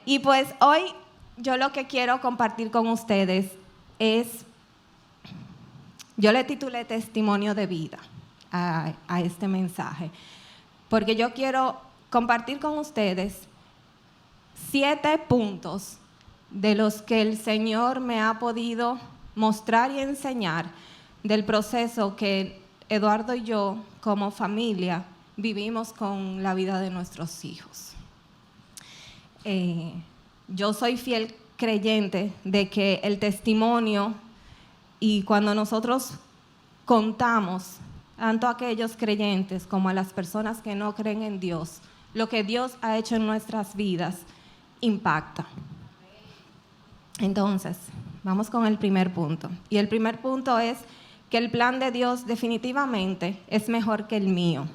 Y pues hoy yo lo que quiero compartir con ustedes es, yo le titulé Testimonio de vida a este mensaje, porque yo quiero compartir con ustedes 7 puntos de los que el Señor me ha podido mostrar y enseñar del proceso que Eduardo y yo como familia vivimos con la vida de nuestros hijos. Yo soy fiel creyente de que el testimonio, y cuando nosotros contamos tanto a aquellos creyentes como a las personas que no creen en Dios, lo que Dios ha hecho en nuestras vidas impacta. Entonces, vamos con el primer punto. Y el primer punto es que el plan de Dios definitivamente es mejor que el mío.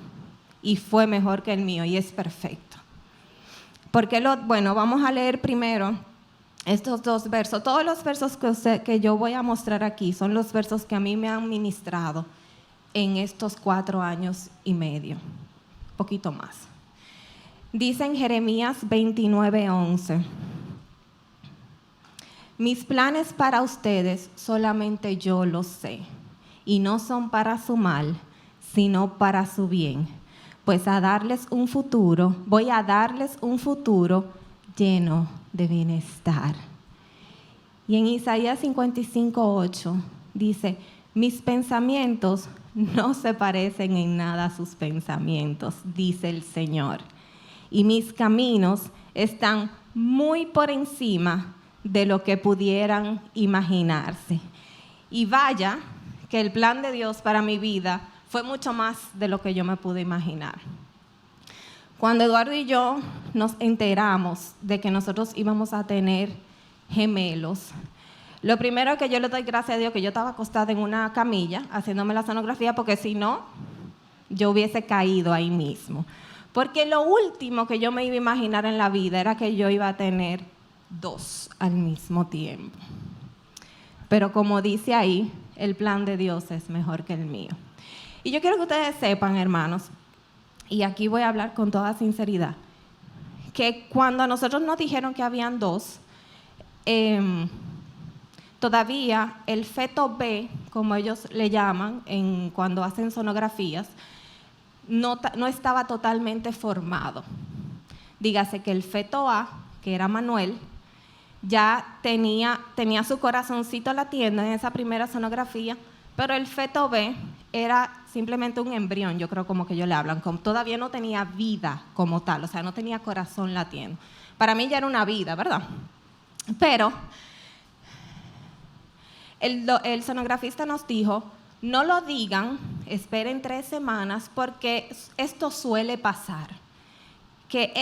Y fue mejor que el mío y es perfecto. Bueno, vamos a leer primero estos 2 versos. Todos los versos que yo voy a mostrar aquí son los versos que a mí me han ministrado en estos 4 años y medio, poquito más. Dice en Jeremías 29:11: mis planes para ustedes solamente yo los sé, y no son para su mal, sino para su bien, pues voy a darles un futuro lleno de bienestar. Y en Isaías 55:8 dice: mis pensamientos no se parecen en nada a sus pensamientos, dice el Señor, y mis caminos están muy por encima de lo que pudieran imaginarse. Y vaya que el plan de Dios para mi vida fue mucho más de lo que yo me pude imaginar. Cuando Eduardo y yo nos enteramos de que nosotros íbamos a tener gemelos, lo primero que yo le doy gracias a Dios que yo estaba acostada en una camilla haciéndome la sonografía, porque si no, yo hubiese caído ahí mismo. Porque lo último que yo me iba a imaginar en la vida era que yo iba a tener 2 al mismo tiempo. Pero como dice ahí, el plan de Dios es mejor que el mío. Y yo quiero que ustedes sepan, hermanos, y aquí voy a hablar con toda sinceridad, que cuando a nosotros nos dijeron que habían 2, todavía el feto B, como ellos le llaman cuando hacen sonografías, no estaba totalmente formado. Dígase que el feto A, que era Manuel, ya tenía su corazoncito latiendo en esa primera sonografía, pero el feto B era simplemente un embrión, yo creo, como que ellos le hablan, como todavía no tenía vida como tal, o sea, no tenía corazón latiendo. Para mí ya era una vida, ¿verdad? Pero el sonografista nos dijo: no lo digan, esperen 3 semanas, porque esto suele pasar, que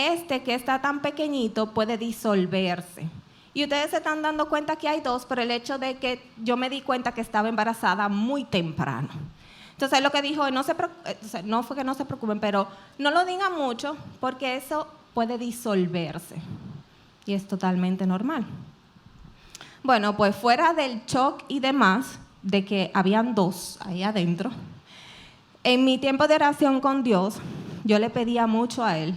que está tan pequeñito puede disolverse. Y ustedes se están dando cuenta que hay 2 por el hecho de que yo me di cuenta que estaba embarazada muy temprano. Entonces lo que dijo, no fue que no se preocupen, pero no lo digan mucho porque eso puede disolverse. Y es totalmente normal. Bueno, pues fuera del shock y demás, de que habían 2 ahí adentro, en mi tiempo de oración con Dios, yo le pedía mucho a Él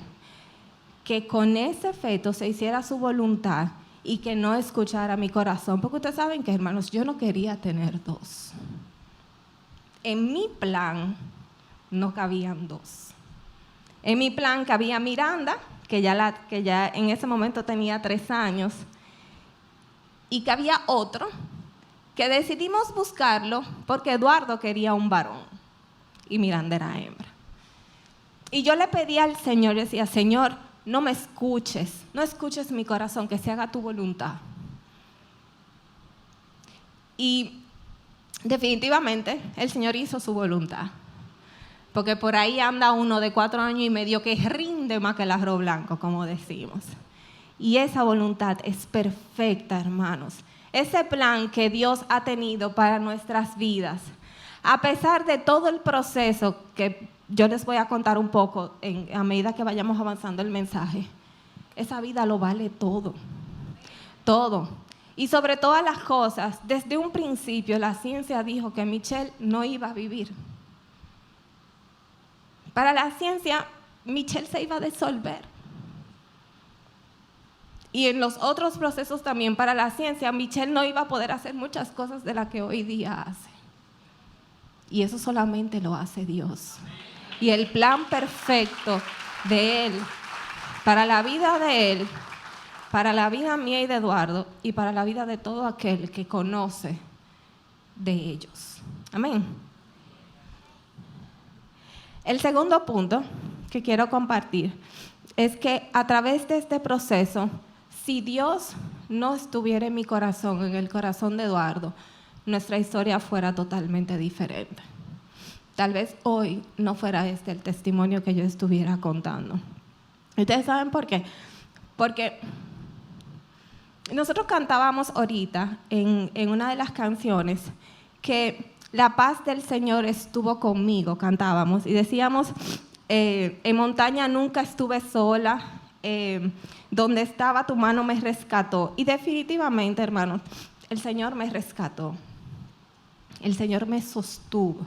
que con ese feto se hiciera su voluntad y que no escuchara mi corazón. Porque ustedes saben que, hermanos, yo no quería tener 2. En mi plan no cabían 2. En mi plan cabía Miranda, que ya en ese momento tenía 3 años, y cabía otro que decidimos buscarlo porque Eduardo quería un varón y Miranda era hembra. Y yo le pedí al Señor, yo decía: Señor, no me escuches, no escuches mi corazón, que se haga tu voluntad. Y definitivamente el Señor hizo su voluntad, porque por ahí anda uno de 4 años y medio que rinde más que el arroz blanco, como decimos. Y esa voluntad es perfecta, hermanos. Ese plan que Dios ha tenido para nuestras vidas, a pesar de todo el proceso que yo les voy a contar un poco a medida que vayamos avanzando el mensaje, esa vida lo vale todo, todo. Y sobre todas las cosas, desde un principio la ciencia dijo que Michelle no iba a vivir. Para la ciencia, Michelle se iba a disolver. y en los otros procesos también para la ciencia, Michelle no iba a poder hacer muchas cosas de las que hoy día hace. Y eso solamente lo hace Dios. Y el plan perfecto de Él, para la vida de Él, para la vida mía y de Eduardo, y para la vida de todo aquel que conoce de ellos. Amén. El segundo punto que quiero compartir es que a través de este proceso, si Dios no estuviera en mi corazón, en el corazón de Eduardo, nuestra historia fuera totalmente diferente. Tal vez hoy no fuera este el testimonio que yo estuviera contando. ¿Ustedes saben por qué? Porque nosotros cantábamos ahorita en una de las canciones que la paz del Señor estuvo conmigo, cantábamos, y decíamos, en montaña nunca estuve sola, donde estaba tu mano me rescató. Y definitivamente, hermanos, el Señor me rescató. El Señor me sostuvo.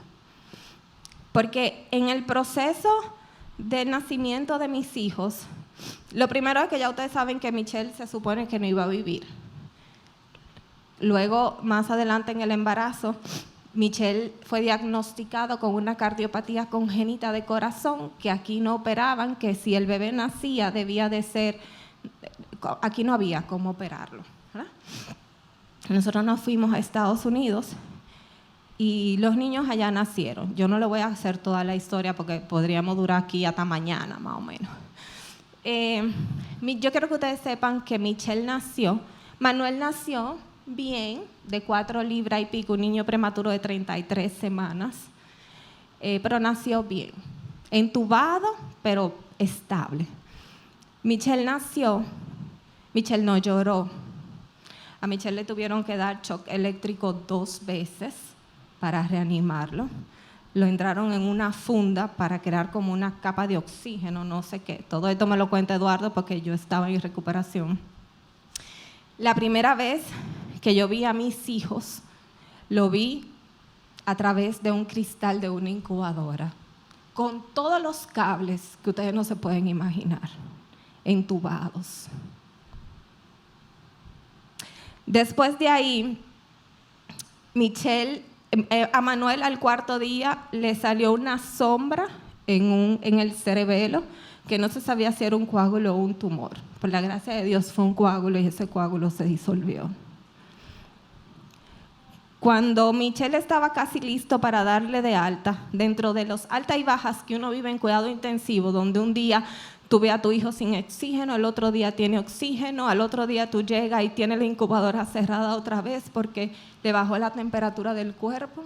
Porque en el proceso del nacimiento de mis hijos, lo primero es que ya ustedes saben que Michelle se supone que no iba a vivir. Luego, más adelante en el embarazo, Michelle fue diagnosticado con una cardiopatía congénita de corazón, que aquí no operaban, que si el bebé nacía debía de ser, aquí no había cómo operarlo, ¿verdad? Nosotros nos fuimos a Estados Unidos y los niños allá nacieron. Yo no le voy a hacer toda la historia porque podríamos durar aquí hasta mañana, más o menos. Yo quiero que ustedes sepan que Michelle nació, Manuel nació bien, de 4 libras y pico, un niño prematuro de 33 semanas, pero nació bien, entubado, pero estable. Michelle nació, Michelle no lloró. A Michelle le tuvieron que dar shock eléctrico 2 veces para reanimarlo. Lo entraron en una funda para crear como una capa de oxígeno, no sé qué. Todo esto me lo cuenta Eduardo porque yo estaba en recuperación. La primera vez que yo vi a mis hijos, lo vi a través de un cristal de una incubadora, con todos los cables que ustedes no se pueden imaginar, entubados. Después de ahí, Michelle, a Manuel al 4.º día le salió una sombra en el cerebelo, que no se sabía si era un coágulo o un tumor. Por la gracia de Dios fue un coágulo y ese coágulo se disolvió. Cuando Michelle estaba casi listo para darle de alta, dentro de los altas y bajas que uno vive en cuidado intensivo, donde un día tú ves a tu hijo sin oxígeno, el otro día tiene oxígeno, al otro día tú llegas y tiene la incubadora cerrada otra vez porque le bajó la temperatura del cuerpo.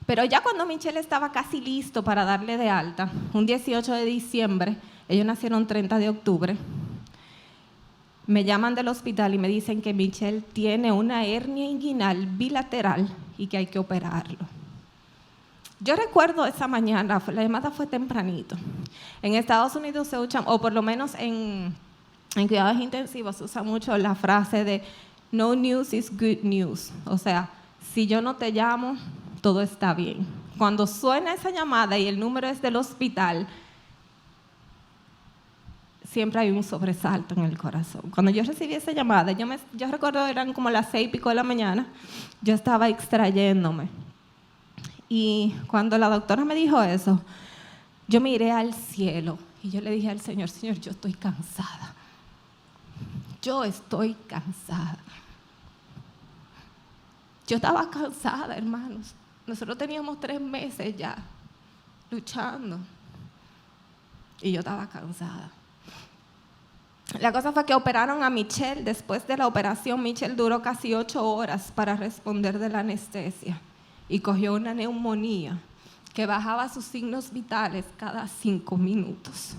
Pero ya cuando Michelle estaba casi listo para darle de alta, un 18 de diciembre, ellos nacieron 30 de octubre, me llaman del hospital y me dicen que Michelle tiene una hernia inguinal bilateral y que hay que operarlo. Yo recuerdo esa mañana, la llamada fue tempranito. En Estados Unidos se usa, o por lo menos en cuidados intensivos, se usa mucho la frase de no news is good news. O sea, si yo no te llamo, todo está bien. Cuando suena esa llamada y el número es del hospital, siempre hay un sobresalto en el corazón. Cuando yo recibí esa llamada, yo recuerdo eran como las 6:00 de la mañana, yo estaba extrayéndome. Y cuando la doctora me dijo eso, yo miré al cielo y yo le dije al Señor, Señor, yo estoy cansada. Yo estoy cansada. Yo estaba cansada, hermanos. Nosotros teníamos 3 meses ya luchando y yo estaba cansada. La cosa fue que operaron a Michelle. Después de la operación, Michelle duró casi 8 horas para responder de la anestesia y cogió una neumonía que bajaba sus signos vitales cada 5 minutos.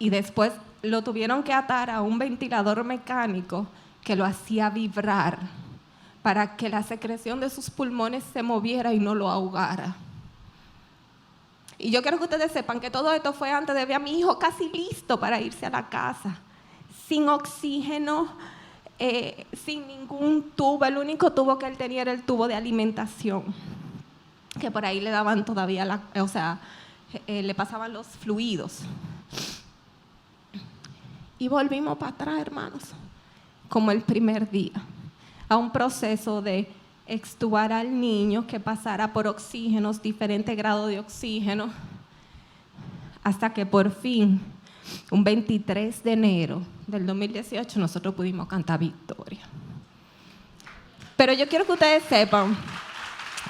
Y después lo tuvieron que atar a un ventilador mecánico que lo hacía vibrar para que la secreción de sus pulmones se moviera y no lo ahogara. Y yo quiero que ustedes sepan que todo esto fue antes de ver a mi hijo casi listo para irse a la casa, sin oxígeno, sin ningún tubo. El único tubo que él tenía era el tubo de alimentación, que por ahí le daban todavía le pasaban los fluidos. Y volvimos para atrás, hermanos, como el primer día, a un proceso de extubar al niño, que pasara por oxígenos, diferentes grados de oxígeno, hasta que por fin, un 23 de enero del 2018, nosotros pudimos cantar victoria. Pero yo quiero que ustedes sepan,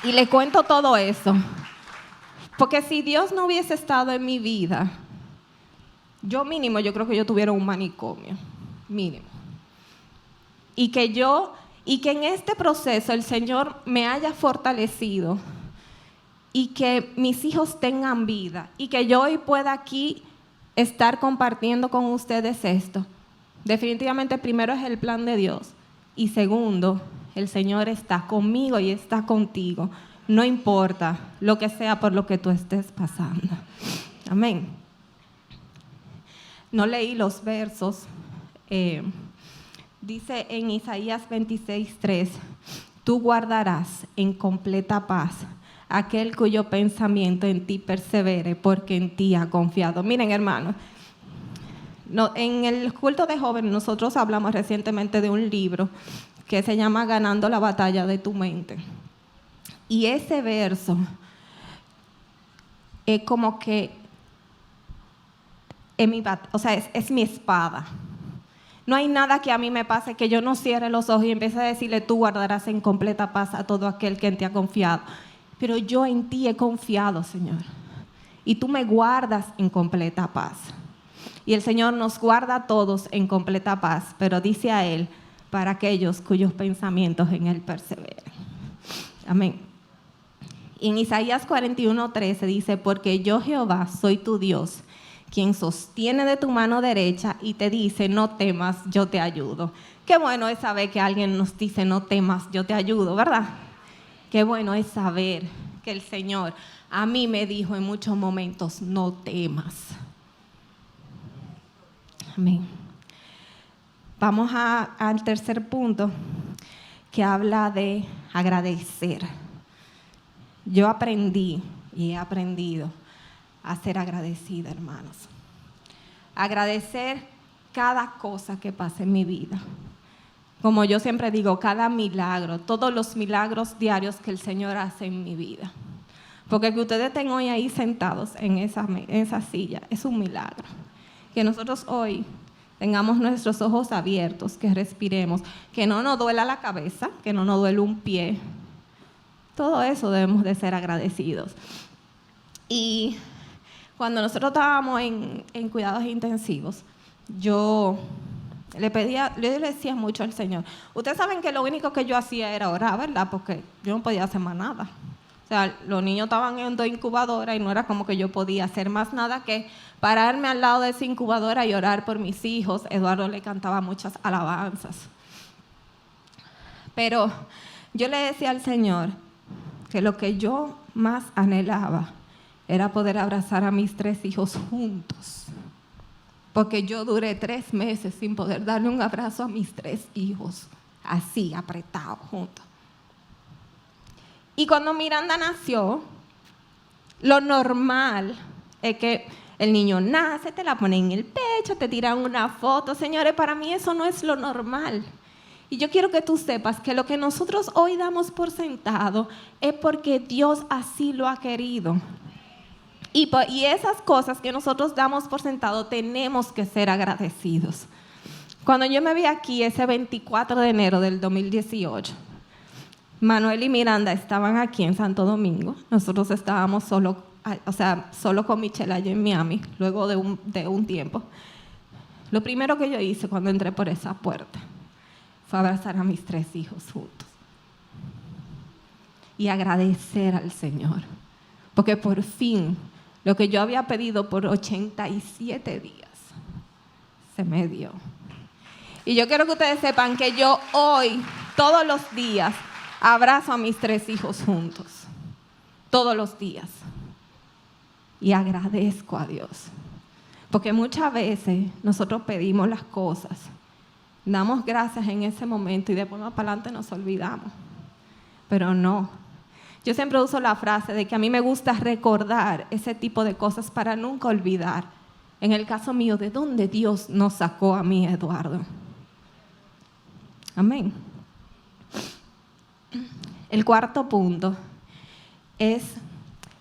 y les cuento todo eso, porque si Dios no hubiese estado en mi vida, yo creo que yo tuviera un manicomio, mínimo. Y que en este proceso el Señor me haya fortalecido y que mis hijos tengan vida y que yo hoy pueda aquí estar compartiendo con ustedes esto. Definitivamente, primero es el plan de Dios y segundo, el Señor está conmigo y está contigo. No importa lo que sea por lo que tú estés pasando. Amén. No leí los versos. Dice en Isaías 26:3, tú guardarás en completa paz aquel cuyo pensamiento en ti persevere, porque en ti ha confiado. Miren, hermanos, en el culto de jóvenes nosotros hablamos recientemente de un libro que se llama Ganando la batalla de tu mente. Y ese verso es como que es mi espada. No hay nada que a mí me pase que yo no cierre los ojos y empiece a decirle, tú guardarás en completa paz a todo aquel que en ti ha confiado. Pero yo en ti he confiado, Señor. Y tú me guardas en completa paz. Y el Señor nos guarda a todos en completa paz, pero dice a Él, para aquellos cuyos pensamientos en Él perseveren. Amén. Y en Isaías 41:13 dice, porque yo Jehová soy tu Dios, quien sostiene de tu mano derecha y te dice, no temas, yo te ayudo. Qué bueno es saber que alguien nos dice, no temas, yo te ayudo, ¿verdad? Qué bueno es saber que el Señor a mí me dijo en muchos momentos, no temas. Amén. Vamos al tercer punto, que habla de agradecer. Yo aprendí y he aprendido a ser agradecida, hermanos. Agradecer cada cosa que pasa en mi vida. Como yo siempre digo, cada milagro, todos los milagros diarios que el Señor hace en mi vida. Porque que ustedes estén hoy ahí sentados en esa silla es un milagro. Que nosotros hoy tengamos nuestros ojos abiertos, que respiremos, que no nos duela la cabeza, que no nos duele un pie. Todo eso debemos de ser agradecidos. Y cuando nosotros estábamos en cuidados intensivos, yo le decía mucho al Señor. Ustedes saben que lo único que yo hacía era orar, ¿verdad? Porque yo no podía hacer más nada. O sea, los niños estaban en dos incubadoras y no era como que yo podía hacer más nada que pararme al lado de esa incubadora y orar por mis hijos. Eduardo le cantaba muchas alabanzas. Pero yo le decía al Señor que lo que yo más anhelaba era poder abrazar a mis 3 hijos juntos. Porque yo duré 3 meses sin poder darle un abrazo a mis 3 hijos, así, apretados, juntos. Y cuando Miranda nació, lo normal es que el niño nace, te la ponen en el pecho, te tiran una foto. Señores, para mí eso no es lo normal. Y yo quiero que tú sepas que lo que nosotros hoy damos por sentado es porque Dios así lo ha querido. Y esas cosas que nosotros damos por sentado tenemos que ser agradecidos. Cuando yo me vi aquí ese 24 de enero del 2018, Manuel y Miranda estaban aquí en Santo Domingo. Nosotros estábamos solo con Michelle allá en Miami, luego de un tiempo. Lo primero que yo hice cuando entré por esa puerta fue abrazar a mis 3 hijos juntos y agradecer al Señor, porque por fin lo que yo había pedido por 87 días se me dio. Y yo quiero que ustedes sepan que yo hoy, todos los días, abrazo a mis 3 hijos juntos, todos los días, y agradezco a Dios, porque muchas veces nosotros pedimos las cosas, damos gracias en ese momento y después más para adelante nos olvidamos. Pero no, Yo siempre uso la frase de que a mí me gusta recordar ese tipo de cosas para nunca olvidar. En el caso mío, ¿de dónde Dios nos sacó a mí, Eduardo? Amén. El cuarto punto es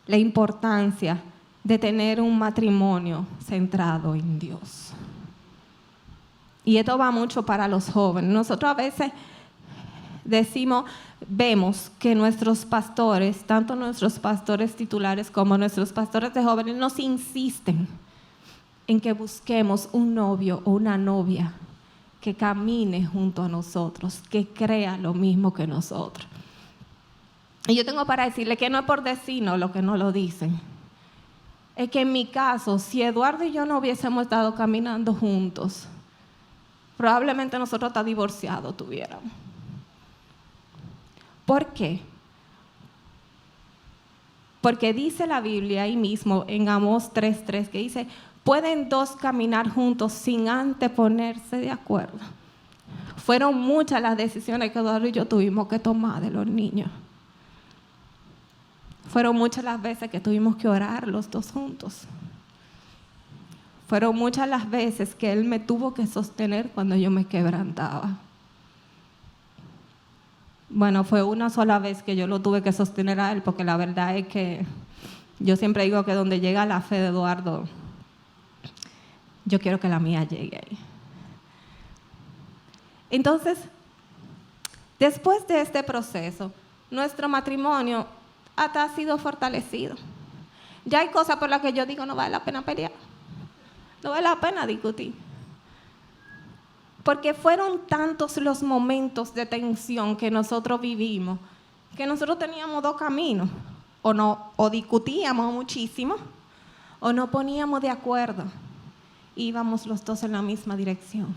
la importancia de tener un matrimonio centrado en Dios. Y esto va mucho para los jóvenes. Nosotros a veces vemos que nuestros pastores, tanto nuestros pastores titulares como nuestros pastores de jóvenes, nos insisten en que busquemos un novio o una novia que camine junto a nosotros, que crea lo mismo que nosotros. Y yo tengo para decirle que no es por decirnos lo que no lo dicen. Es que en mi caso, si Eduardo y yo no hubiésemos estado caminando juntos, probablemente nosotros hasta divorciados tuviéramos. ¿Por qué? Porque dice la Biblia ahí mismo en Amós 3:3 que dice, ¿pueden dos caminar juntos sin antes ponerse de acuerdo? Fueron muchas las decisiones que Eduardo y yo tuvimos que tomar de los niños. Fueron muchas las veces que tuvimos que orar los dos juntos. Fueron muchas las veces que él me tuvo que sostener cuando yo me quebrantaba. Bueno, fue una sola vez que yo lo tuve que sostener a él, porque la verdad es que yo siempre digo que donde llega la fe de Eduardo, yo quiero que la mía llegue ahí. Entonces, después de este proceso, nuestro matrimonio hasta ha sido fortalecido. Ya hay cosas por las que yo digo, no vale la pena pelear, no vale la pena discutir. Porque fueron tantos los momentos de tensión que nosotros vivimos, que nosotros teníamos dos caminos, o discutíamos muchísimo, o nos poníamos de acuerdo. Íbamos los dos en la misma dirección.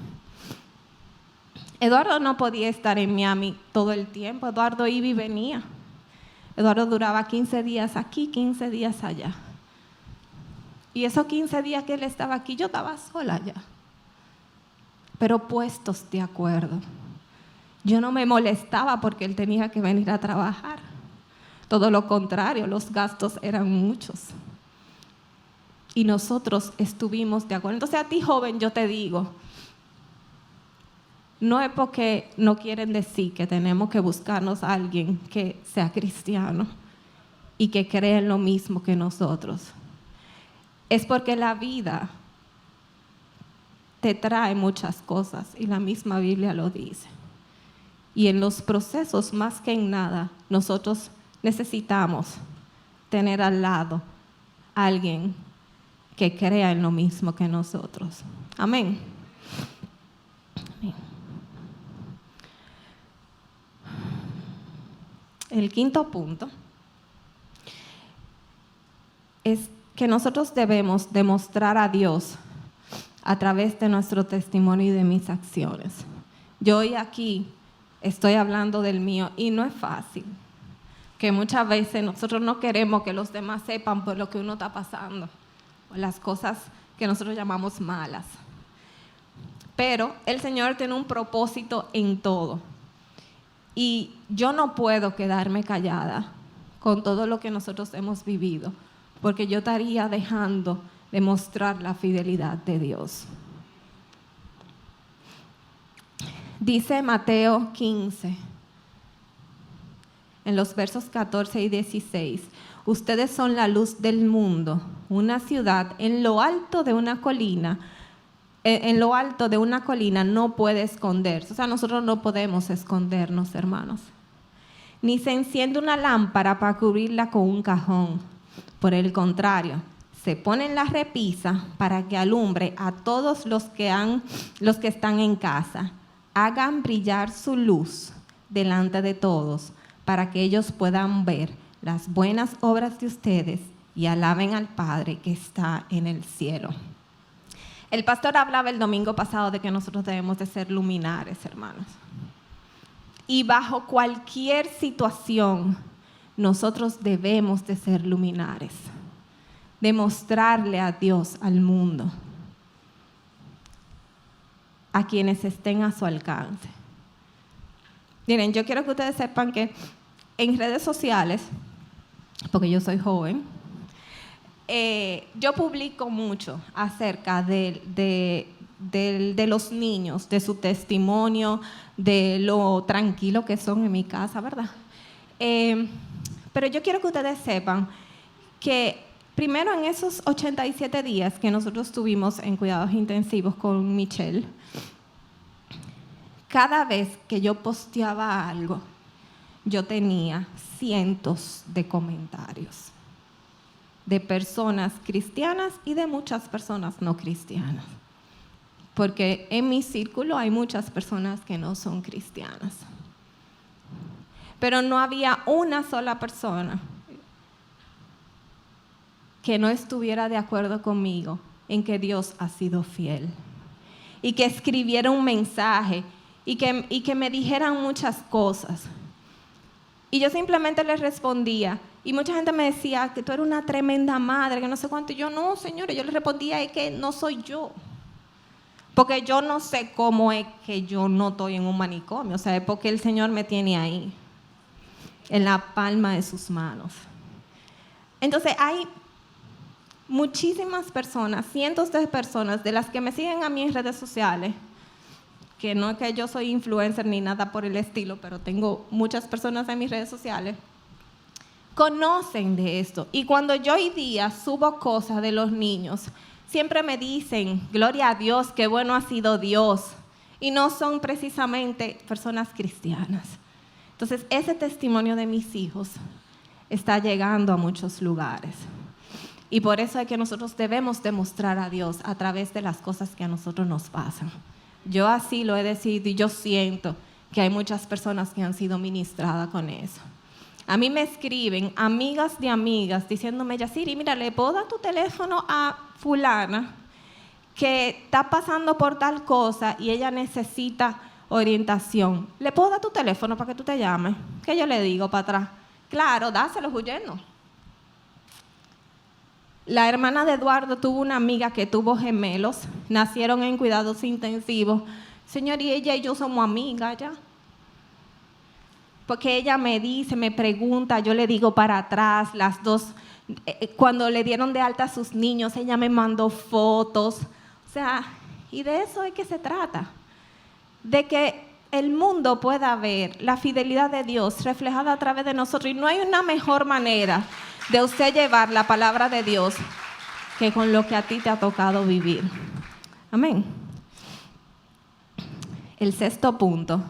Eduardo no podía estar en Miami todo el tiempo, Eduardo iba y venía. Eduardo duraba 15 días aquí, 15 días allá. Y esos 15 días que él estaba aquí, yo estaba sola allá. Pero puestos de acuerdo. Yo no me molestaba porque él tenía que venir a trabajar. Todo lo contrario, los gastos eran muchos. Y nosotros estuvimos de acuerdo. Entonces a ti, joven, yo te digo, no es porque no quieren decir que tenemos que buscarnos a alguien que sea cristiano y que cree en lo mismo que nosotros. Es porque la vida te trae muchas cosas y la misma Biblia lo dice. Y en los procesos, más que en nada, nosotros necesitamos tener al lado a alguien que crea en lo mismo que nosotros. Amén. Amén. El quinto punto es que nosotros debemos demostrar a Dios a través de nuestro testimonio y de mis acciones. Yo hoy aquí estoy hablando del mío y no es fácil, que muchas veces nosotros no queremos que los demás sepan por lo que uno está pasando, o las cosas que nosotros llamamos malas. Pero el Señor tiene un propósito en todo. Y yo no puedo quedarme callada con todo lo que nosotros hemos vivido, porque yo estaría dejando de mostrar la fidelidad de Dios. Dice Mateo 15, en los versos 14 y 16, ustedes son la luz del mundo, una ciudad en lo alto de una colina no puede esconderse. O sea, nosotros no podemos escondernos, hermanos. Ni se enciende una lámpara para cubrirla con un cajón. Por el contrario, se pone en la repisa para que alumbre a todos los que están en casa. Hagan brillar su luz delante de todos, para que ellos puedan ver las buenas obras de ustedes y alaben al Padre que está en el cielo. El pastor hablaba el domingo pasado de que nosotros debemos de ser luminares, hermanos. Y bajo cualquier situación, nosotros debemos de ser luminares. Demostrarle a Dios, al mundo, a quienes estén a su alcance. Miren, yo quiero que ustedes sepan que en redes sociales porque yo soy joven, yo publico mucho acerca de los niños, de su testimonio, de lo tranquilo que son en mi casa, ¿verdad? Pero yo quiero que ustedes sepan que primero en esos 87 días que nosotros estuvimos en cuidados intensivos con Michelle, cada vez que yo posteaba algo, yo tenía cientos de comentarios de personas cristianas y de muchas personas no cristianas. Porque en mi círculo hay muchas personas que no son cristianas. Pero no había una sola persona que no estuviera de acuerdo conmigo en que Dios ha sido fiel. Y que escribiera un mensaje y que me dijeran muchas cosas. Y yo simplemente les respondía. Y mucha gente me decía que tú eres una tremenda madre, que no sé cuánto. Y yo, no, señores, yo les respondía es que no soy yo. Porque yo no sé cómo es que yo no estoy en un manicomio. O sea, es porque el Señor me tiene ahí, en la palma de sus manos. Entonces, hay muchísimas personas, cientos de personas, de las que me siguen a mí en redes sociales, que no es que yo soy influencer ni nada por el estilo, pero tengo muchas personas en mis redes sociales, conocen de esto. Y cuando yo hoy día subo cosas de los niños, siempre me dicen, gloria a Dios, qué bueno ha sido Dios. Y no son precisamente personas cristianas. Entonces, ese testimonio de mis hijos está llegando a muchos lugares. Y por eso es que nosotros debemos demostrar a Dios a través de las cosas que a nosotros nos pasan. Yo así lo he decidido y yo siento que hay muchas personas que han sido ministradas con eso. A mí me escriben amigas de amigas diciéndome, Yaciri, mira, ¿le puedo dar tu teléfono a fulana que está pasando por tal cosa y ella necesita orientación? ¿Le puedo dar tu teléfono para que tú te llames? ¿Qué yo le digo para atrás? Claro, dáselo, huyendo. La hermana de Eduardo tuvo una amiga que tuvo gemelos, nacieron en cuidados intensivos. Señor, y ella y yo somos amigas ya. Porque ella me dice, me pregunta, yo le digo para atrás, las dos, cuando le dieron de alta a sus niños, ella me mandó fotos. O sea, y de eso es que se trata. De que el mundo pueda ver la fidelidad de Dios reflejada a través de nosotros. Y no hay una mejor manera de usted llevar la palabra de Dios que con lo que a ti te ha tocado vivir. Amén. El sexto punto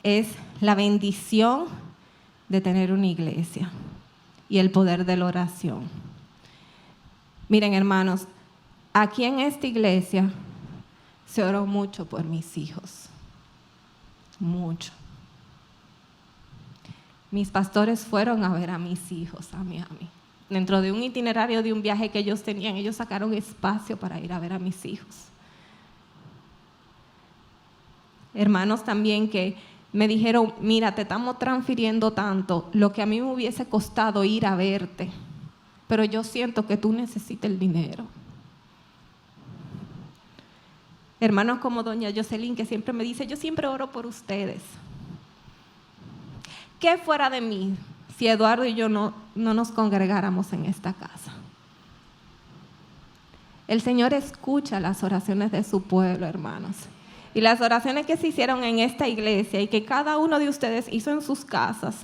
es la bendición de tener una iglesia y el poder de la oración. Miren, hermanos, aquí en esta iglesia se oró mucho por mis hijos. Mucho. Mis pastores fueron a ver a mis hijos a Miami. Dentro de un itinerario de un viaje que ellos tenían, ellos sacaron espacio para ir a ver a mis hijos. Hermanos también que me dijeron, mira, te estamos transfiriendo tanto, lo que a mí me hubiese costado ir a verte, pero yo siento que tú necesitas el dinero. Hermanos como doña Jocelyn, que siempre me dice, yo siempre oro por ustedes. ¿Qué fuera de mí si Eduardo y yo no nos congregáramos en esta casa? El Señor escucha las oraciones de su pueblo, hermanos. Y las oraciones que se hicieron en esta iglesia y que cada uno de ustedes hizo en sus casas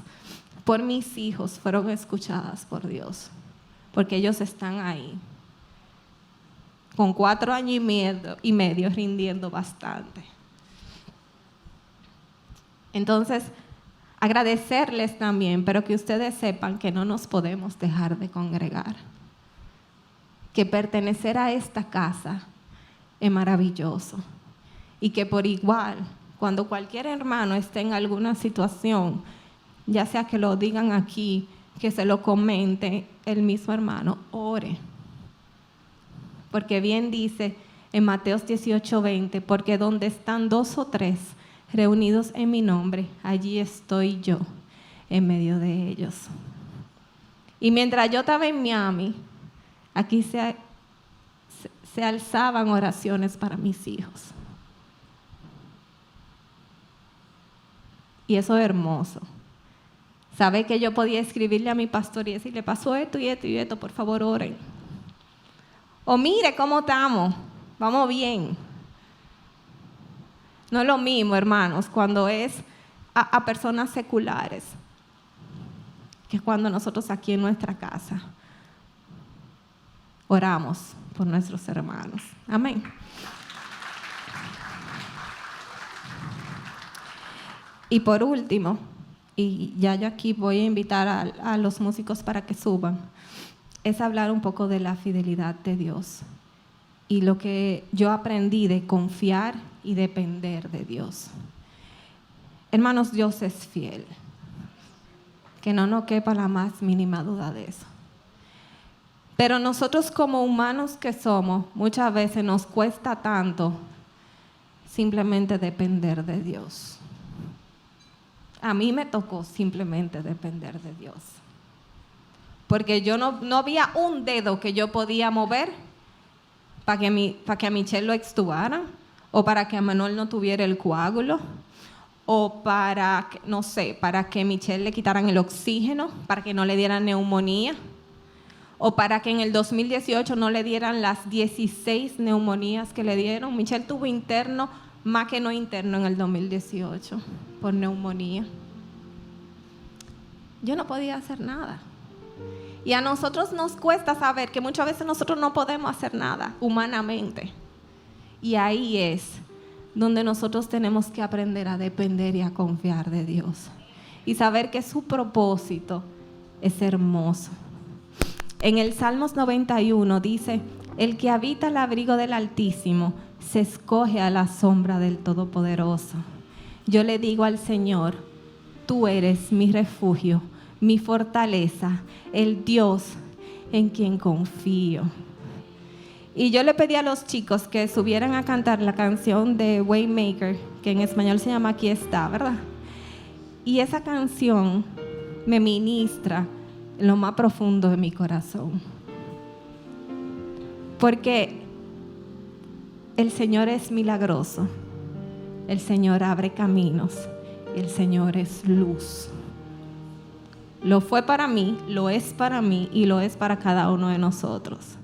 por mis hijos fueron escuchadas por Dios, porque ellos están ahí, con 4 años y medio rindiendo bastante. Entonces, agradecerles también, pero que ustedes sepan que no nos podemos dejar de congregar, que pertenecer a esta casa es maravilloso. Y que por igual, cuando cualquier hermano esté en alguna situación, ya sea que lo digan aquí, que se lo comente el mismo hermano, ore. Porque bien dice en Mateo 18:20, porque donde están 2 o 3 reunidos en mi nombre, allí estoy yo en medio de ellos. Y mientras yo estaba en Miami, aquí se alzaban oraciones para mis hijos. Y eso es hermoso. Saber que yo podía escribirle a mi pastor y decirle, pasó esto y esto y esto, por favor oren. O mire cómo estamos, vamos bien. No es lo mismo, hermanos, cuando es a personas seculares que cuando nosotros aquí en nuestra casa oramos por nuestros hermanos. Amén. Y por último, y ya yo aquí voy a invitar a los músicos para que suban, es hablar un poco de la fidelidad de Dios y lo que yo aprendí de confiar y depender de Dios. Hermanos, Dios es fiel, que no nos quepa la más mínima duda de eso. Pero nosotros como humanos que somos, muchas veces nos cuesta tanto simplemente depender de Dios. A mí me tocó simplemente depender de Dios. Porque yo no había un dedo que yo podía mover para que a Michelle lo extubaran, o para que a Manuel no tuviera el coágulo, o para que Michelle le quitaran el oxígeno, para que no le dieran neumonía, o para que en el 2018 no le dieran las 16 neumonías que le dieron. Michelle tuvo interno más que no interno en el 2018 por neumonía. Yo no podía hacer nada. Y a nosotros nos cuesta saber que muchas veces nosotros no podemos hacer nada humanamente. Y ahí es donde nosotros tenemos que aprender a depender y a confiar de Dios. Y saber que su propósito es hermoso. En el Salmos 91 dice, el que habita al abrigo del Altísimo se escoge a la sombra del Todopoderoso. Yo le digo al Señor, tú eres mi refugio, mi fortaleza, el Dios en quien confío. Y yo le pedí a los chicos que subieran a cantar la canción de Waymaker, que en español se llama Aquí está, ¿verdad? Y esa canción me ministra en lo más profundo de mi corazón. Porque el Señor es milagroso, el Señor abre caminos, el Señor es luz. Lo fue para mí, lo es para mí y lo es para cada uno de nosotros.